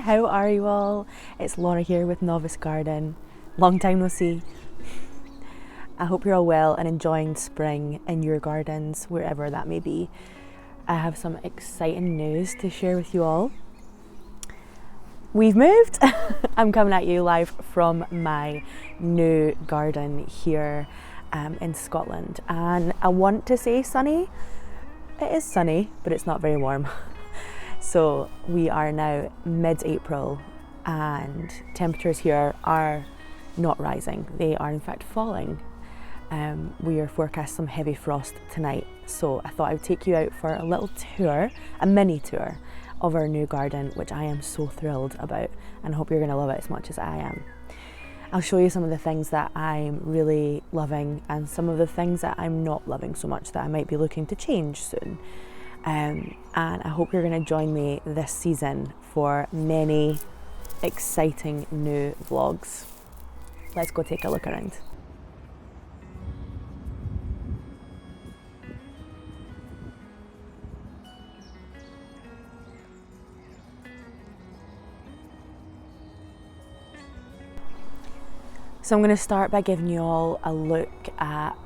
how are you all? It's Laura here with Novice Garden. Long time no see. I hope you're all well and enjoying spring in your gardens, wherever that may be. I have some exciting news to share with you all. We've moved. I'm coming at you live from my new garden here in Scotland, and I want to say sunny. It is sunny, but it's not very warm. So we are now mid-April and temperatures here are not rising. They are in fact falling. We are forecast some heavy frost tonight, so I thought I would take you out for a little tour, a mini tour of our new garden, which I am so thrilled about, and I hope you're going to love it as much as I am. I'll show you some of the things that I'm really loving and some of the things that I'm not loving so much that I might be looking to change soon. And I hope you're going to join me this season for many exciting new vlogs. Let's go take a look around. So I'm going to start by giving you all a look at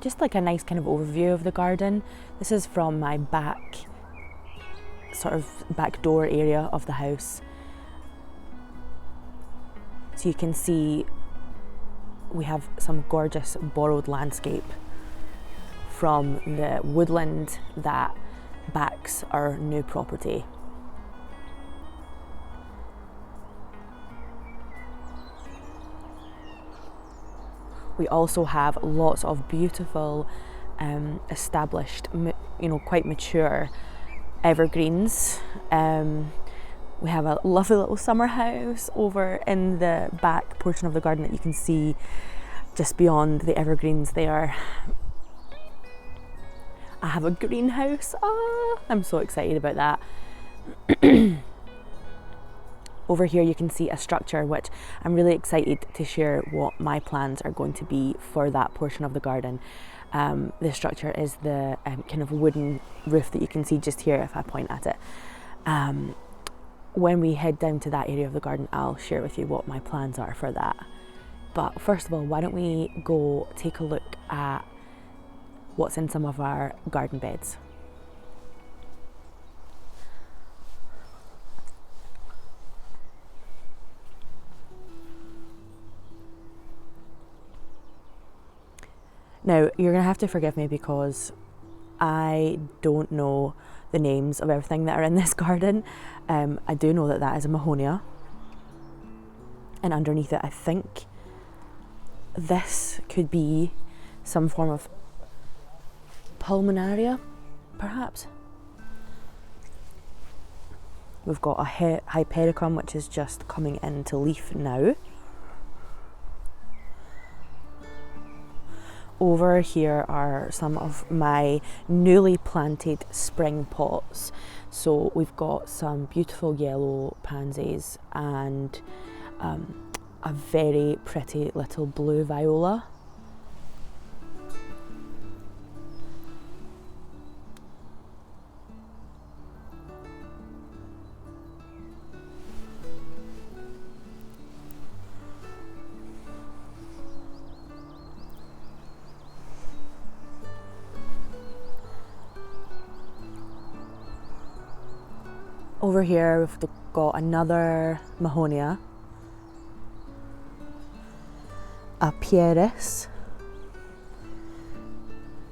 just like a nice kind of overview of the garden. This is from my back door area of the house. So you can see we have some gorgeous borrowed landscape from the woodland that backs our new property. We also have lots of beautiful, established, quite mature evergreens. We have a lovely little summer house over in the back portion of the garden that you can see just beyond the evergreens there. I have a greenhouse. I'm so excited about that. Over here you can see a structure which I'm really excited to share what my plans are going to be for that portion of the garden. The structure is the kind of wooden roof that you can see just here if I point at it. When we head down to that area of the garden, I'll share with you what my plans are for that. But first of all, why don't we go take a look at what's in some of our garden beds. Now, you're going to have to forgive me because I don't know the names of everything that are in this garden. I do know that is a Mahonia. And underneath it, I think this could be some form of pulmonaria, perhaps. We've got a hypericum, which is just coming into leaf now. Over here are some of my newly planted spring pots. So we've got some beautiful yellow pansies and a very pretty little blue viola. Over here we've got another Mahonia, a Pieris,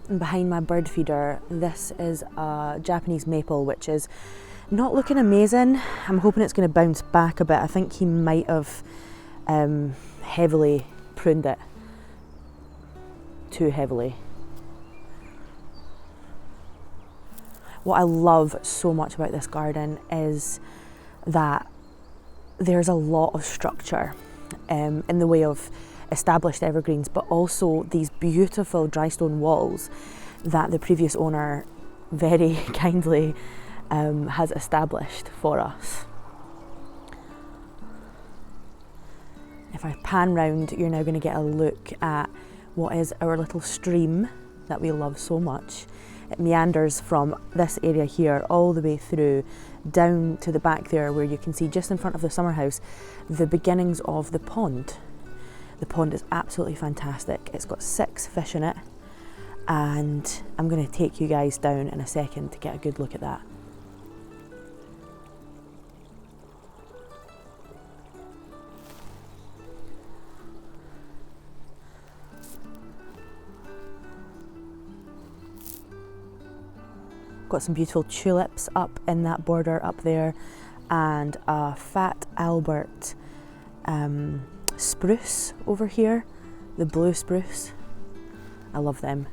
and behind my bird feeder this is a Japanese maple which is not looking amazing. I'm hoping it's going to bounce back a bit. I think he might have heavily pruned it, too heavily. What I love so much about this garden is that there's a lot of structure in the way of established evergreens, but also these beautiful dry stone walls that the previous owner very kindly has established for us. If I pan round, you're now going to get a look at what is our little stream that we love so much. It meanders from this area here all the way through down to the back there, where you can see just in front of the summer house the beginnings of the pond. The pond is absolutely fantastic. It's got 6 fish in it, and I'm going to take you guys down in a second to get a good look at that. Got some beautiful tulips up in that border up there, and a fat Albert spruce over here, the blue spruce. I love them.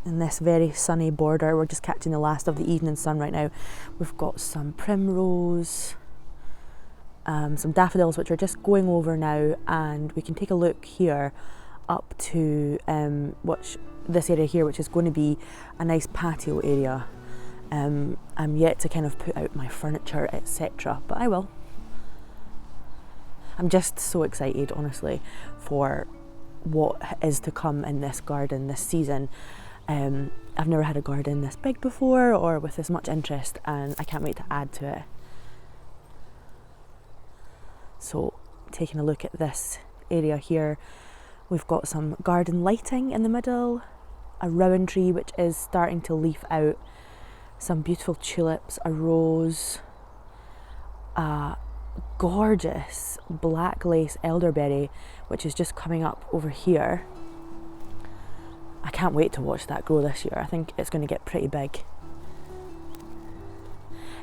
In this very sunny border, we're just catching the last of the evening sun right now. We've got some primrose, some daffodils which are just going over now, and we can take a look here up to this area here, which is going to be a nice patio area. I'm yet to kind of put out my furniture, etc., but I will. I'm just so excited, honestly, for what is to come in this garden this season. I've never had a garden this big before or with this much interest, and I can't wait to add to it. So, taking a look at this area here, we've got some garden lighting in the middle, a rowan tree which is starting to leaf out, some beautiful tulips, a rose, a gorgeous black lace elderberry which is just coming up over here. I can't wait to watch that grow this year. I think it's going to get pretty big.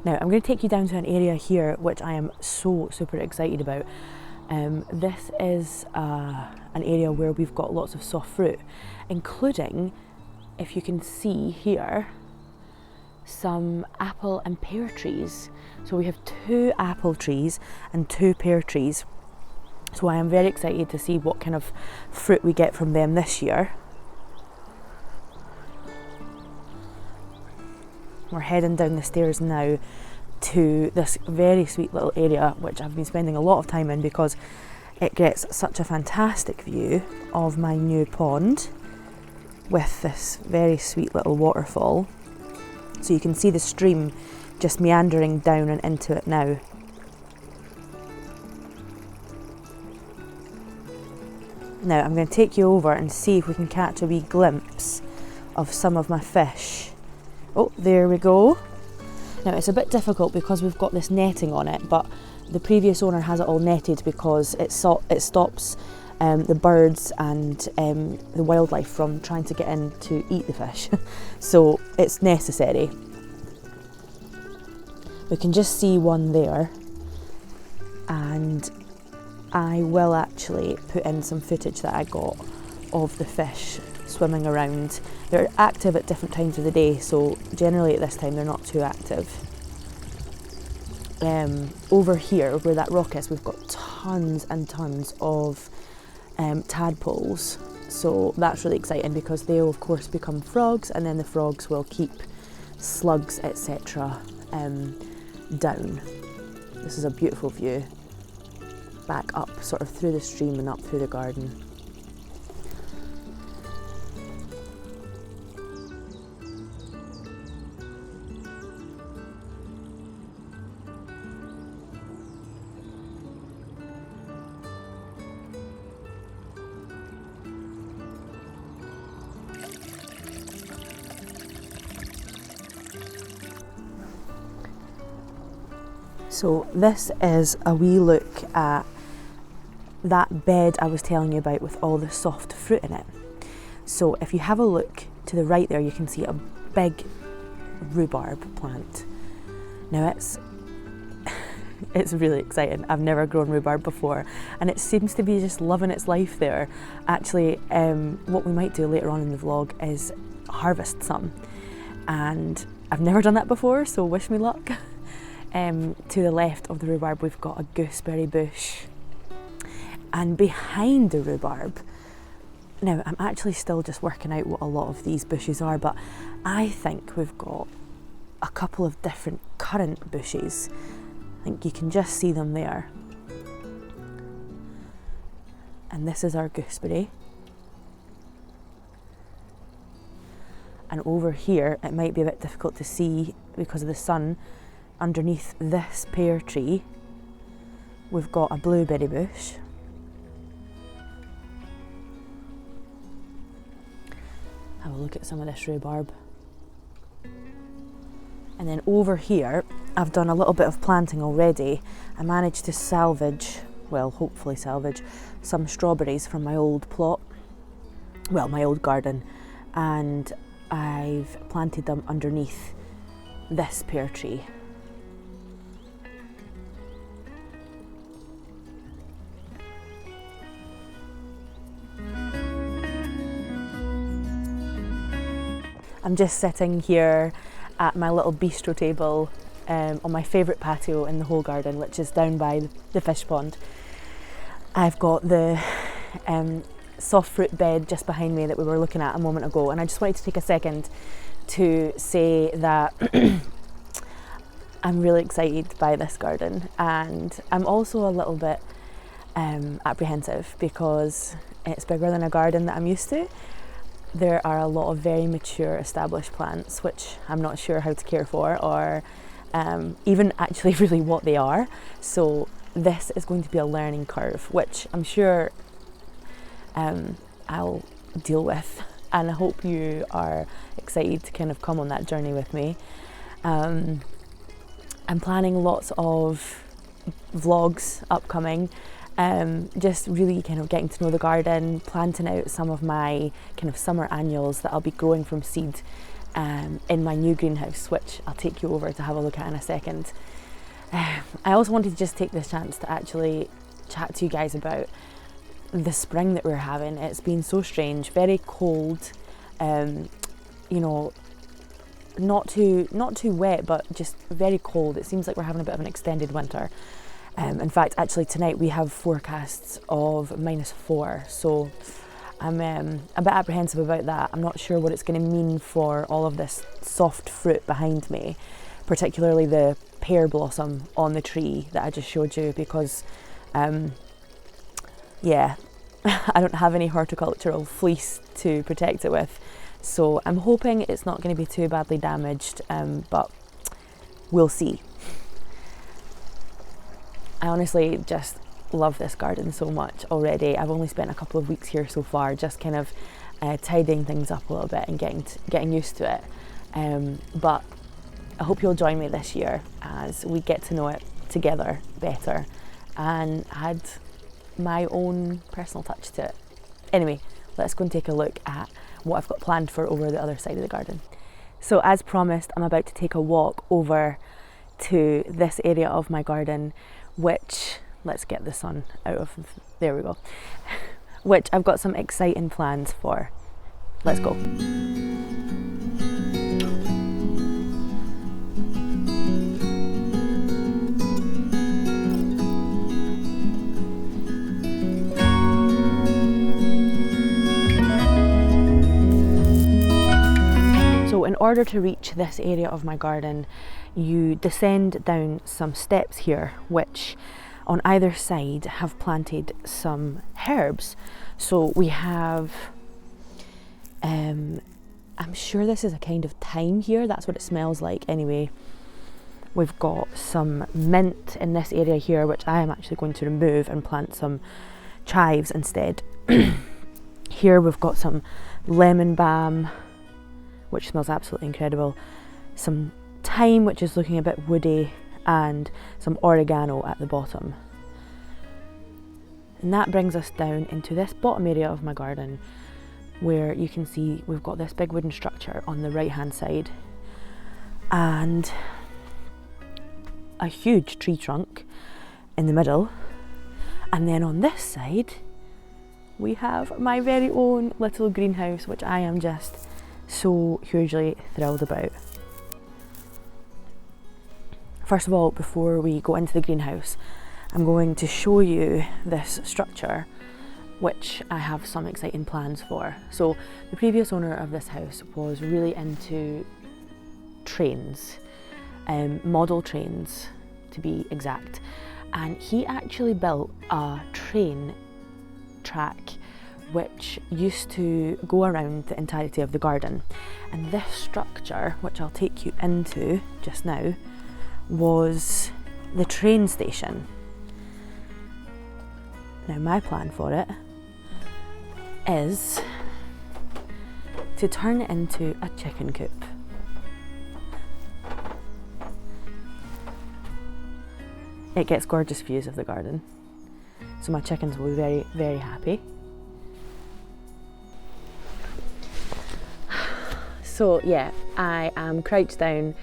Now I'm going to take you down to an area here which I am so super excited about. This is an area where we've got lots of soft fruit, including, if you can see here, some apple and pear trees. So we have 2 apple trees and 2 pear trees. So I am very excited to see what kind of fruit we get from them this year. We're heading down the stairs now to this very sweet little area which I've been spending a lot of time in because it gets such a fantastic view of my new pond with this very sweet little waterfall. So you can see the stream just meandering down and into it now. Now I'm going to take you over and see if we can catch a wee glimpse of some of my fish. Oh, there we go. Now it's a bit difficult because we've got this netting on it, but the previous owner has it all netted because it stops the birds and the wildlife from trying to get in to eat the fish. So it's necessary. We can just see one there, and I will actually put in some footage that I got of the fish swimming around. They're active at different times of the day, so generally at this time they're not too active. Over here where that rock is, we've got tons and tons of tadpoles, so that's really exciting because they'll of course become frogs, and then the frogs will keep slugs, etc. down. This is a beautiful view back up sort of through the stream and up through the garden. So this is a wee look at that bed I was telling you about with all the soft fruit in it. So if you have a look to the right there, you can see a big rhubarb plant. Now it's really exciting. I've never grown rhubarb before, and it seems to be just loving its life there. Actually, what we might do later on in the vlog is harvest some, and I've never done that before, so wish me luck. To the left of the rhubarb we've got a gooseberry bush, and behind the rhubarb, now I'm actually still just working out what a lot of these bushes are, but I think we've got a couple of different currant bushes. I think you can just see them there. And this is our gooseberry. And over here, it might be a bit difficult to see because of the sun, underneath this pear tree, we've got a blueberry bush. Have a look at some of this rhubarb. And then over here, I've done a little bit of planting already. I managed to salvage, well, hopefully salvage, some strawberries from my old plot, well, my old garden, and I've planted them underneath this pear tree. I'm just sitting here at my little bistro table on my favourite patio in the whole garden, which is down by the fish pond. I've got the soft fruit bed just behind me that we were looking at a moment ago, and I just wanted to take a second to say that I'm really excited by this garden, and I'm also a little bit apprehensive because it's bigger than a garden that I'm used to. There are a lot of very mature established plants which I'm not sure how to care for or even actually really what they are. So this is going to be a learning curve, which I'm sure I'll deal with, and I hope you are excited to kind of come on that journey with me. I'm planning lots of vlogs upcoming. Just really kind of getting to know the garden, planting out some of my kind of summer annuals that I'll be growing from seed in my new greenhouse, which I'll take you over to have a look at in a second. I also wanted to just take this chance to actually chat to you guys about the spring that we're having. It's been so strange, very cold, you know, not too wet, but just very cold. It seems like we're having a bit of an extended winter. In fact, actually tonight we have forecasts of -4, so I'm a bit apprehensive about that. I'm not sure what it's going to mean for all of this soft fruit behind me, particularly the pear blossom on the tree that I just showed you, because yeah, I don't have any horticultural fleece to protect it with, so I'm hoping it's not going to be too badly damaged, but we'll see. I honestly just love this garden so much already. I've only spent a couple of weeks here so far, just kind of tidying things up a little bit and getting used to it. But I hope you'll join me this year as we get to know it together better and add my own personal touch to it. Anyway, let's go and take a look at what I've got planned for over the other side of the garden. So as promised, I'm about to take a walk over to this area of my garden, which, let's get the sun out of, there we go, which I've got some exciting plans for. Let's go. So in order to reach this area of my garden, you descend down some steps here, which on either side have planted some herbs. So we have, I'm sure this is a kind of thyme here, that's what it smells like anyway. We've got some mint in this area here, which I am actually going to remove and plant some chives instead. Here we've got some lemon balm, which smells absolutely incredible, some thyme, which is looking a bit woody, and some oregano at the bottom. And that brings us down into this bottom area of my garden, where you can see we've got this big wooden structure on the right hand side and a huge tree trunk in the middle, and then on this side we have my very own little greenhouse, which I am just so hugely thrilled about. First of all, before we go into the greenhouse, I'm going to show you this structure, which I have some exciting plans for. So the previous owner of this house was really into trains, model trains to be exact, and he actually built a train track which used to go around the entirety of the garden. And this structure, which I'll take you into just now, was the train station. Now my plan for it is to turn it into a chicken coop. It gets gorgeous views of the garden, so my chickens will be very, very happy. So yeah, I am crouched down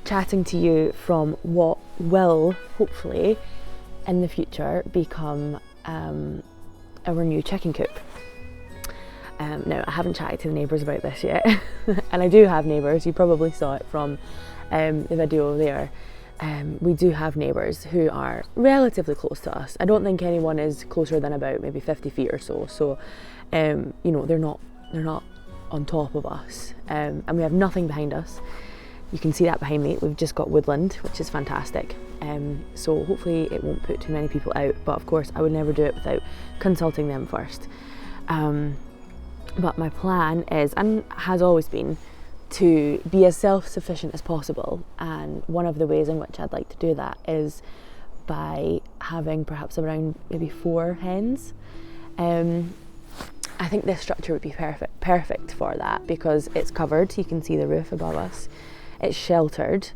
chatting to you from what will hopefully in the future become our new chicken coop. Now, I haven't chatted to the neighbours about this yet, and I do have neighbours. You probably saw it from the video there. We do have neighbours who are relatively close to us. I don't think anyone is closer than about maybe 50 feet or so. So, you know, they're not on top of us, and we have nothing behind us. You can see that behind me. We've just got woodland, which is fantastic. So hopefully it won't put too many people out. But of course, I would never do it without consulting them first. But my plan is, and has always been, to be as self-sufficient as possible, and one of the ways in which I'd like to do that is by having perhaps around maybe 4 hens. I think this structure would be perfect for that, because it's covered. You can see the roof above us. It's sheltered,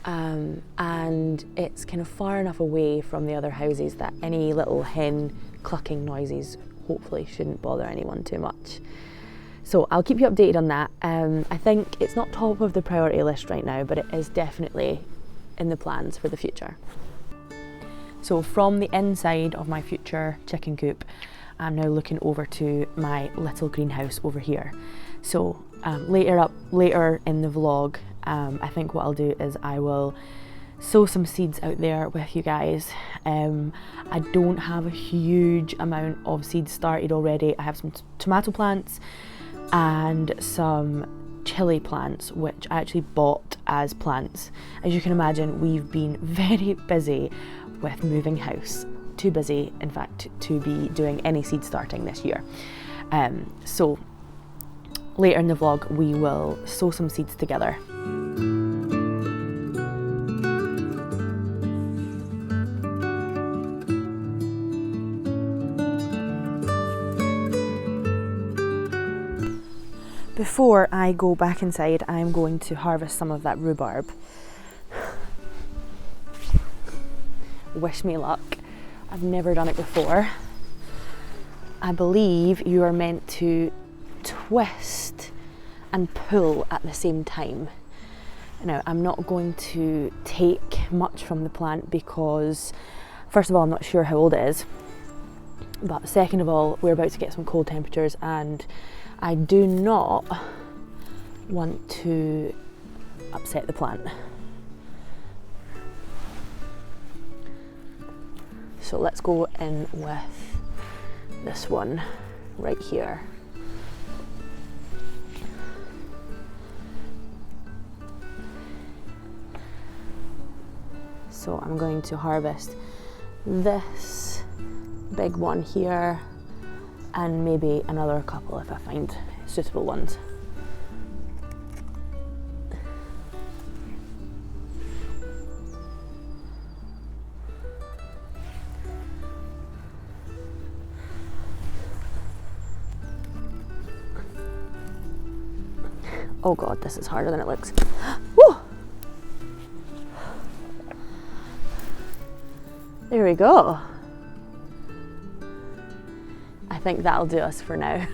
and it's kind of far enough away from the other houses that any little hen clucking noises hopefully shouldn't bother anyone too much. So I'll keep you updated on that. I think it's not top of the priority list right now, but it is definitely in the plans for the future. So from the inside of my future chicken coop, I'm now looking over to my little greenhouse over here. So later in the vlog, I think what I'll do is I will sow some seeds out there with you guys. I don't have a huge amount of seeds started already. I have some tomato plants and some chili plants, which I actually bought as plants. As you can imagine, we've been very busy with moving house. Too busy, in fact, to be doing any seed starting this year. So later in the vlog, we will sow some seeds together. Before I go back inside, I'm going to harvest some of that rhubarb. Wish me luck. I've never done it before. I believe you are meant to twist and pull at the same time. Now, I'm not going to take much from the plant because, first of all, I'm not sure how old it is. But second of all, we're about to get some cold temperatures, and I do not want to upset the plant. So let's go in with this one right here. So I'm going to harvest this big one here, and maybe another couple if I find suitable ones. Oh God, this is harder than it looks. Woo! There we go. I think that'll do us for now.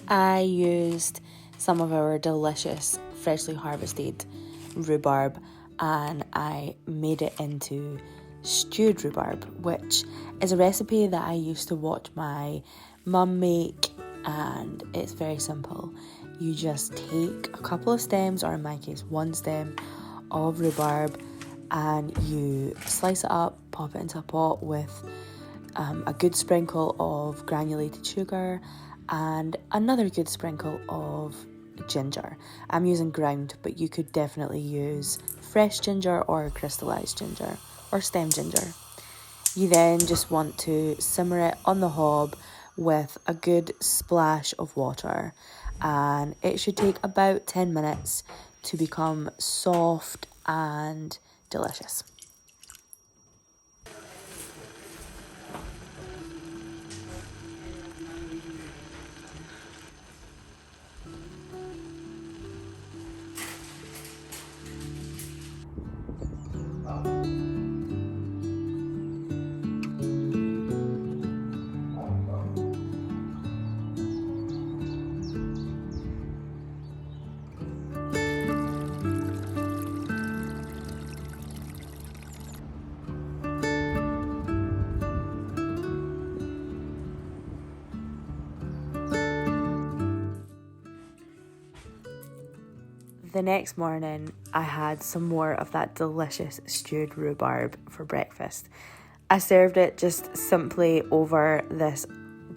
I used some of our delicious freshly harvested rhubarb, and I made it into stewed rhubarb, which is a recipe that I used to watch my mum make, and it's very simple. You just take a couple of stems, or in my case 1 stem of rhubarb, and you slice it up, pop it into a pot with a good sprinkle of granulated sugar and another good sprinkle of ginger. I'm using ground, but you could definitely use fresh ginger or crystallized ginger or stem ginger. You then just want to simmer it on the hob with a good splash of water, and it should take about 10 minutes to become soft and delicious. The next morning, I had some more of that delicious stewed rhubarb for breakfast. I served it just simply over this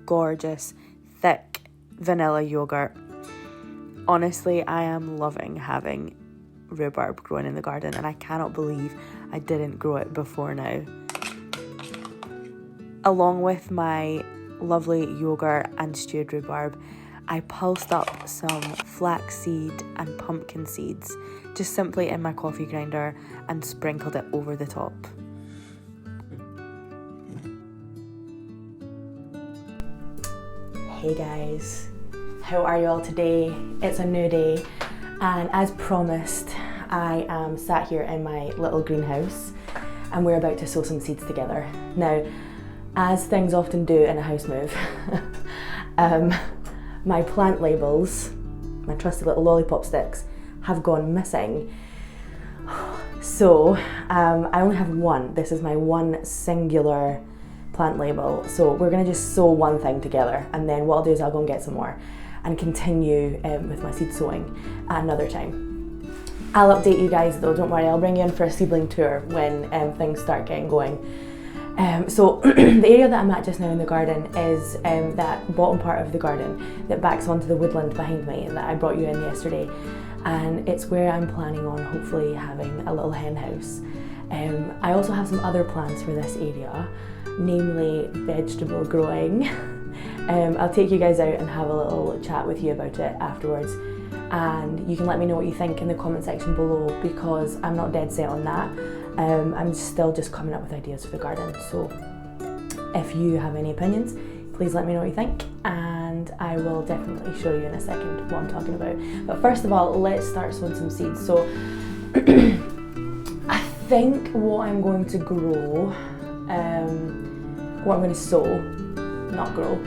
gorgeous, thick vanilla yogurt. Honestly, I am loving having rhubarb growing in the garden, and I cannot believe I didn't grow it before now. Along with my lovely yogurt and stewed rhubarb, I pulsed up some flaxseed and pumpkin seeds, just simply in my coffee grinder, and sprinkled it over the top. Hey guys, how are you all today? It's a new day, and as promised, I am sat here in my little greenhouse, and we're about to sow some seeds together. Now, as things often do in a house move, my plant labels, my trusty little lollipop sticks, have gone missing. So I only have one. This is my one singular plant label. So we're gonna just sow one thing together, and then what I'll do is I'll go and get some more and continue with my seed sowing at another time. I'll update you guys though, don't worry, I'll bring you in for a seedling tour when things start getting going. So the area that I'm at just now in the garden is that bottom part of the garden that backs onto the woodland behind me that I brought you in yesterday, and it's where I'm planning on hopefully having a little hen house. I also have some other plans for this area, namely vegetable growing. I'll take you guys out and have a little chat with you about it afterwards, and you can let me know what you think in the comment section below, because I'm not dead set on that. I'm still just coming up with ideas for the garden, so if you have any opinions, please let me know what you think, and I will definitely show you in a second what I'm talking about. But first of all, let's start sowing some seeds. So I think what I'm going to grow, what I'm going to sow, not grow,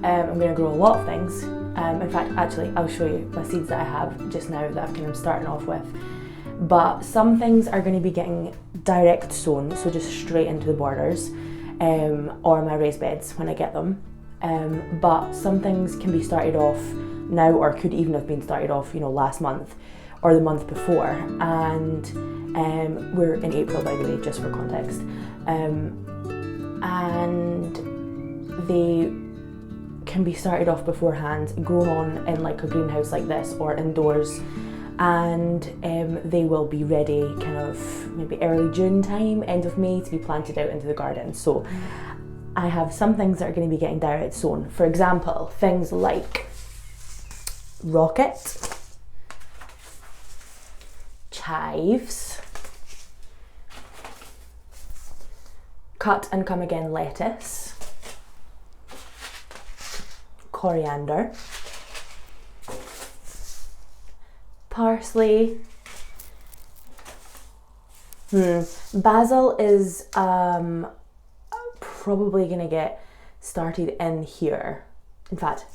I'm going to grow a lot of things. In fact, actually, I'll show you my seeds that I have just now that I'm kind of starting off with. But some things are going to be getting direct sown, so just straight into the borders, or my raised beds when I get them. But some things can be started off now, or could even have been started off, last month or the month before. And we're in April, by the way, just for context. And they can be started off beforehand, grown on in like a greenhouse like this or indoors. And they will be ready kind of maybe early June time, end of May, to be planted out into the garden. So I have some things that are going to be getting direct sown. For example, things like rocket, chives, cut and come again lettuce, coriander, parsley. Basil is probably gonna get started in here. In fact,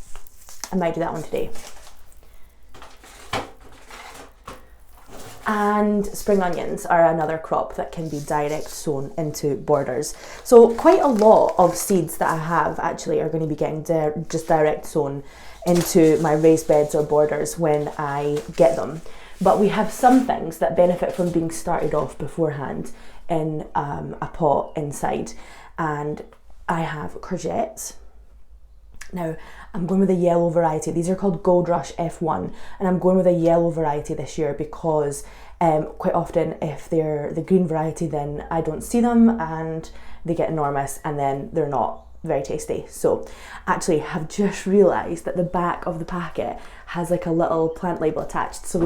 I might do that one today. And spring onions are another crop that can be direct sown into borders. So quite a lot of seeds that I have actually are going to be getting just direct sown into my raised beds or borders when I get them. But we have some things that benefit from being started off beforehand in a pot inside. And I have courgettes. Now, I'm going with a yellow variety. These are called Gold Rush F1, and I'm going with a yellow variety this year because Quite often, if they're the green variety, then I don't see them and they get enormous and then they're not very tasty. So actually have just realised that the back of the packet has like a little plant label attached, so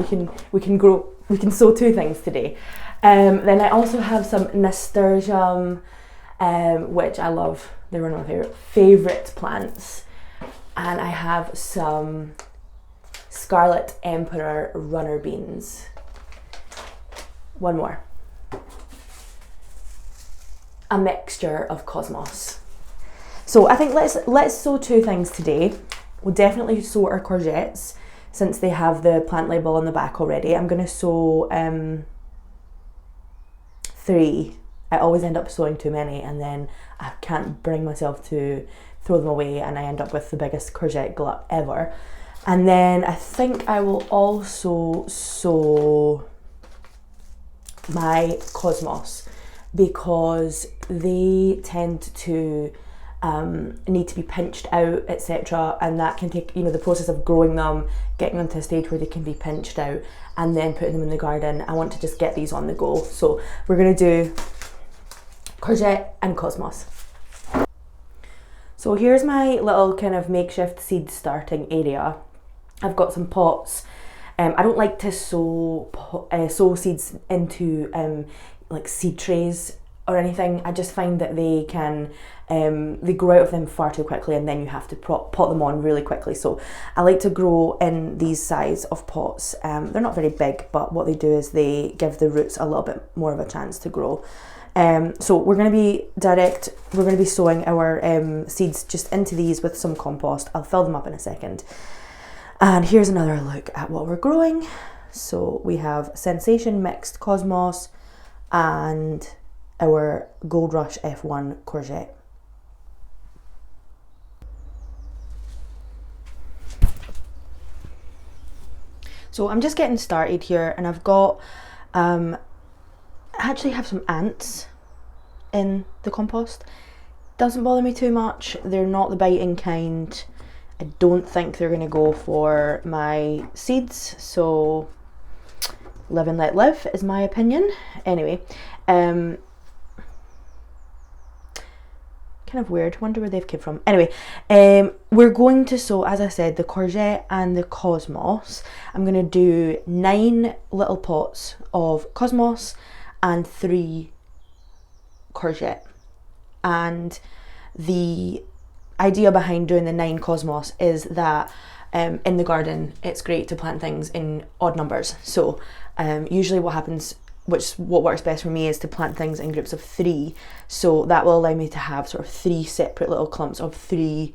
we can sow two things today. Then I also have some nasturtium, which I love. They're one of my favourite plants. And I have some Scarlet Emperor runner beans. One more. A mixture of cosmos. So I think let's sow two things today. We'll definitely sow our courgettes since they have the plant label on the back already. I'm going to sow 3. I always end up sowing too many and then I can't bring myself to throw them away and I end up with the biggest courgette glut ever. And then I think I will also sow my cosmos because they tend to need to be pinched out, etc., and that can take, the process of growing them, getting them to a stage where they can be pinched out and then putting them in the garden. I want to just get these on the go, so we're going to do courgette and cosmos. So here's my little kind of makeshift seed starting area. I've got some pots. I don't like to sow seeds into like seed trays or anything. I just find that they can they grow out of them far too quickly and then you have to pot them on really quickly. So I like to grow in these size of pots. They're not very big, but what they do is they give the roots a little bit more of a chance to grow. So we're going to be sowing our seeds just into these with some compost. I'll fill them up in a second. And here's another look at what we're growing. So we have Sensation mixed cosmos and our Gold Rush F1 courgette. So I'm just getting started here and I've got, I actually have some ants in the compost. Doesn't bother me too much. They're not the biting kind. I don't think they're going to go for my seeds, so live and let live is my opinion. Anyway, kind of weird, wonder where they've come from. Anyway, we're going to sow, as I said, the courgette and the cosmos. I'm going to do 9 little pots of cosmos and 3 courgette. And the idea behind doing the 9 cosmos is that in the garden it's great to plant things in odd numbers. So usually what works best for me is to plant things in groups of 3. So that will allow me to have sort of 3 separate little clumps of 3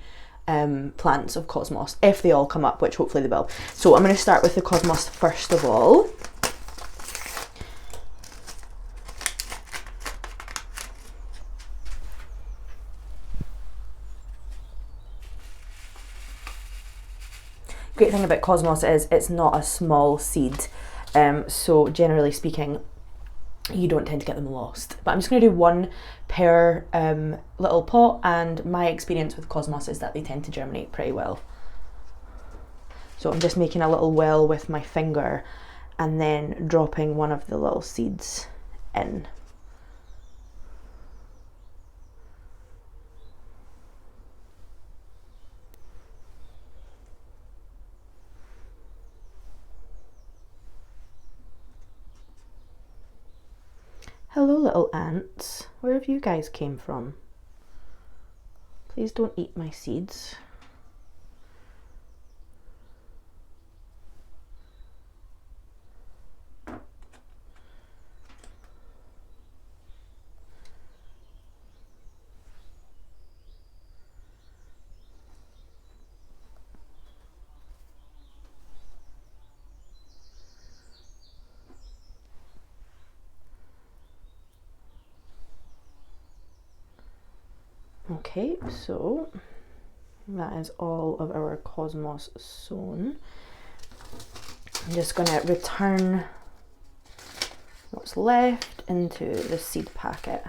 plants of cosmos if they all come up, which hopefully they will. So I'm going to start with the cosmos first of all. Great thing about cosmos is it's not a small seed, so generally speaking you don't tend to get them lost. But I'm just going to do 1 per little pot, and my experience with cosmos is that they tend to germinate pretty well. So I'm just making a little well with my finger and then dropping one of the little seeds in. Hello little ants, where have you guys came from? Please don't eat my seeds. Okay, so that is all of our cosmos sown. I'm just going to return what's left into the seed packet.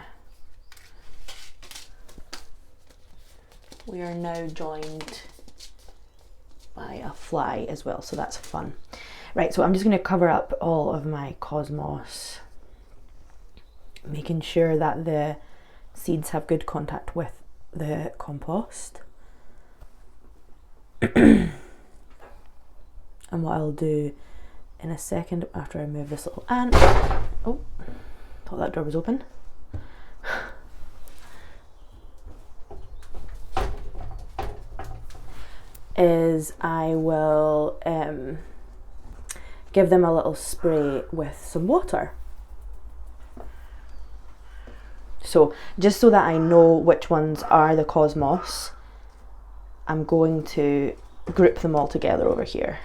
We are now joined by a fly as well, so that's fun. Right, so I'm just going to cover up all of my cosmos, making sure that the seeds have good contact with the compost. And what I'll do in a second after I move this little ant, oh, thought that door was open, is I will give them a little spray with some water. So just so that I know which ones are the cosmos, I'm going to group them all together over here.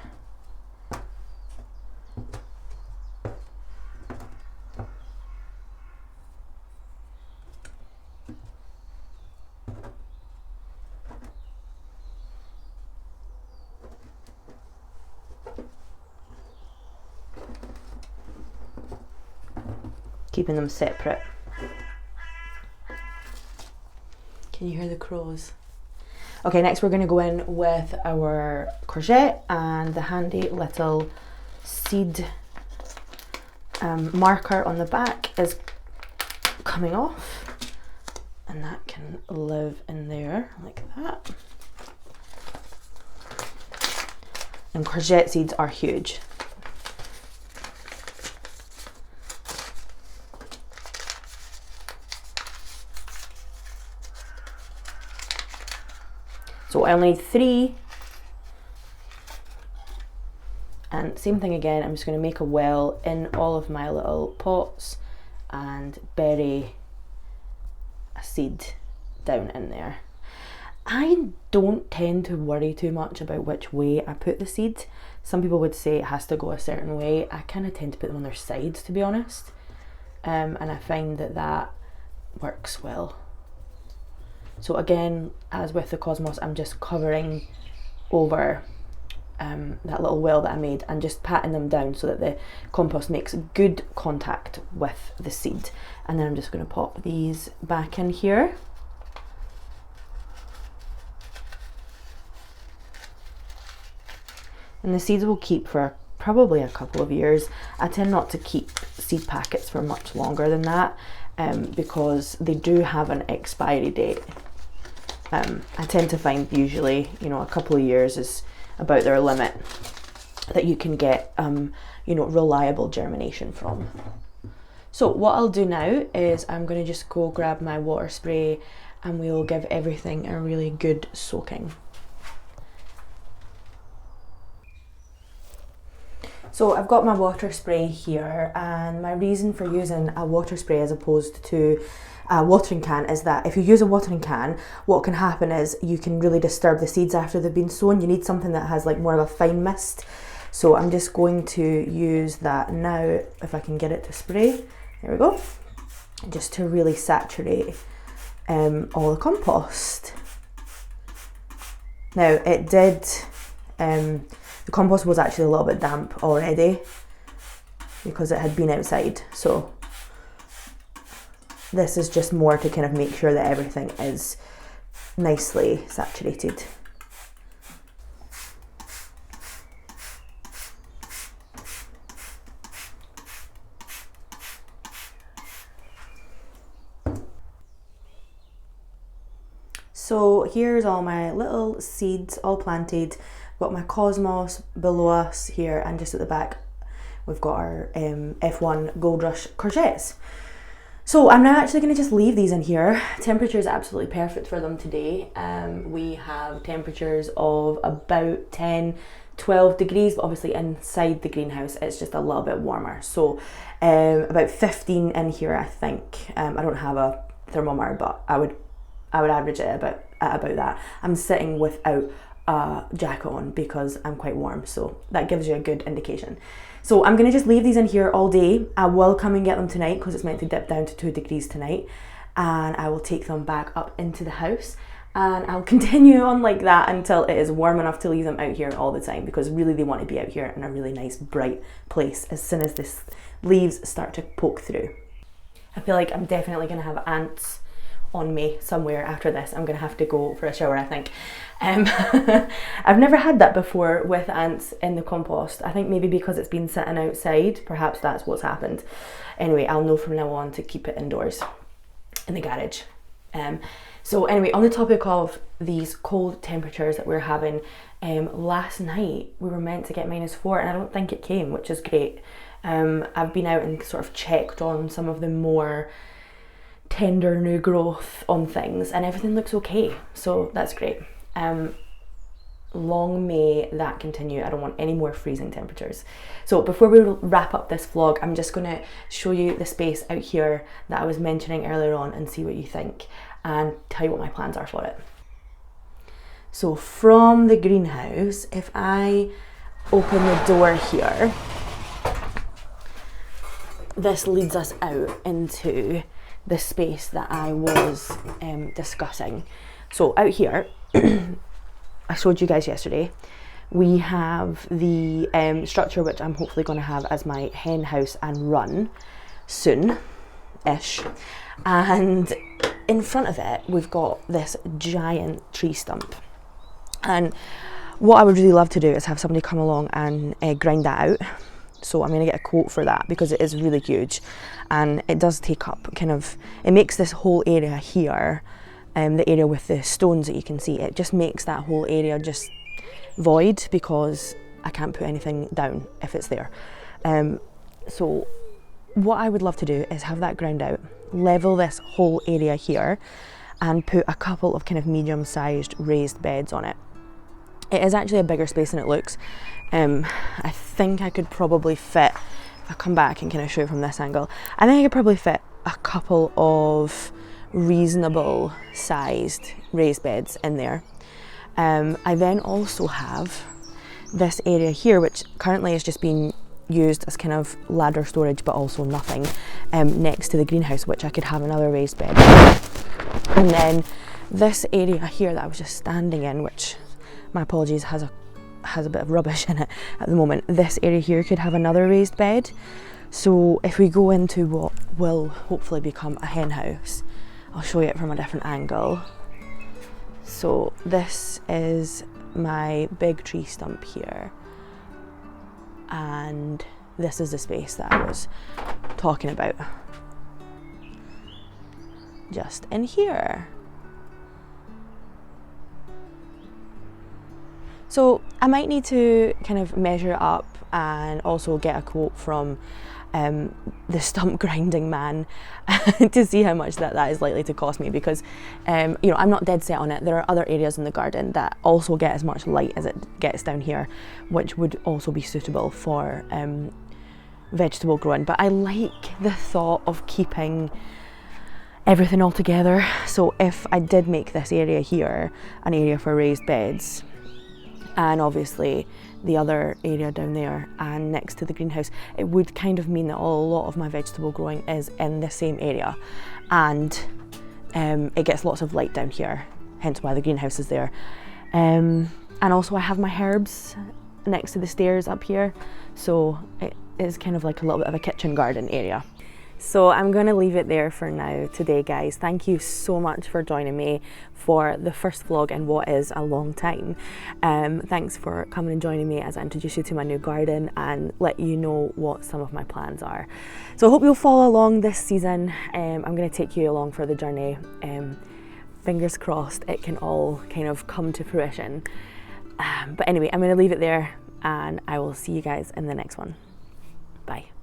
Keeping them separate. Can you hear the crows? Okay, next we're going to go in with our courgette, and the handy little seed marker on the back is coming off, and that can live in there like that. And courgette seeds are huge. So I only need 3, and same thing again, I'm just going to make a well in all of my little pots and bury a seed down in there. I don't tend to worry too much about which way I put the seed. Some people would say it has to go a certain way. I kind of tend to put them on their sides, to be honest, and I find that that works well. So again, as with the cosmos, I'm just covering over that little well that I made and just patting them down so that the compost makes good contact with the seed. And then I'm just going to pop these back in here. And the seeds will keep for probably a couple of years. I tend not to keep seed packets for much longer than that because they do have an expiry date. I tend to find usually, you know, a couple of years is about their limit that you can get, you know, reliable germination from. So what I'll do now is I'm going to just go grab my water spray and we'll give everything a really good soaking. So I've got my water spray here, and my reason for using a water spray as opposed to a watering can is that if you use a watering can, what can happen is you can really disturb the seeds after they've been sown. You need something that has like more of a fine mist. So I'm just going to use that now, if I can get it to spray. There we go. Just to really saturate all the compost. Now it did, the compost was actually a little bit damp already because it had been outside. So this is just more to kind of make sure that everything is nicely saturated. So here's all my little seeds all planted. Got my cosmos below us here, and just at the back we've got our F1 Gold Rush courgettes. So I'm now actually going to just leave these in here. Temperature is absolutely perfect for them today. We have temperatures of about 10-12 degrees, but obviously inside the greenhouse it's just a little bit warmer. So about 15 in here, I think. I don't have a thermometer, but I would average it at about that. I'm sitting without a jacket on because I'm quite warm, so that gives you a good indication. So I'm going to just leave these in here all day. I will come and get them tonight because it's meant to dip down to 2 degrees tonight, and I will take them back up into the house, and I'll continue on like that until it is warm enough to leave them out here all the time, because really they want to be out here in a really nice bright place as soon as the leaves start to poke through. I feel like I'm definitely going to have ants on me somewhere after this. I'm gonna have to go for a shower, I think. I've never had that before with ants in the compost. I think maybe because it's been sitting outside, perhaps that's what's happened. Anyway, I'll know from now on to keep it indoors in the garage. So anyway, on the topic of these cold temperatures that we're having, last night we were meant to get -4 and I don't think it came, which is great. I've been out and sort of checked on some of the more tender new growth on things and everything looks okay, so that's great. Long may that continue. I don't want any more freezing temperatures. So before we wrap up this vlog, I'm just going to show you the space out here that I was mentioning earlier on and see what you think and tell you what my plans are for it. So from the greenhouse, if I open the door here, this leads us out into the space that I was discussing. So out here, I showed you guys yesterday, we have the structure which I'm hopefully going to have as my hen house and run soon-ish. And in front of it, we've got this giant tree stump. And what I would really love to do is have somebody come along and grind that out. So I'm going to get a quote for that because it is really huge and it does take up it makes this whole area here, the area with the stones that you can see, it just makes that whole area just void because I can't put anything down if it's there. So what I would love to do is have that ground out, level this whole area here and put a couple of medium-sized raised beds on it. It is actually a bigger space than it looks. I think I could probably fit, I'll come back and show it from this angle, I think I could probably fit a couple of reasonable sized raised beds in there. I then also have this area here which currently is just being used as ladder storage but also nothing, next to the greenhouse, which I could have another raised bed. And then this area here that I was just standing in, which, my apologies, has a bit of rubbish in it at the moment. This area here could have another raised bed. So if we go into what will hopefully become a hen house, I'll show you it from a different angle. So this is my big tree stump here. And this is the space that I was talking about. Just in here. So I might need to measure it up and also get a quote from the stump grinding man to see how much that is likely to cost me, because I'm not dead set on it. There are other areas in the garden that also get as much light as it gets down here, which would also be suitable for vegetable growing. But I like the thought of keeping everything all together. So if I did make this area here an area for raised beds, and obviously the other area down there and next to the greenhouse, it would mean that a lot of my vegetable growing is in the same area, and it gets lots of light down here, hence why the greenhouse is there. And also I have my herbs next to the stairs up here, so it is like a little bit of a kitchen garden area. So I'm going to leave it there for now today, guys. Thank you so much for joining me for the first vlog in what is a long time. Thanks for coming and joining me as I introduce you to my new garden and let you know what some of my plans are. So I hope you'll follow along this season. I'm going to take you along for the journey. Fingers crossed it can all come to fruition. But anyway, I'm going to leave it there and I will see you guys in the next one. Bye.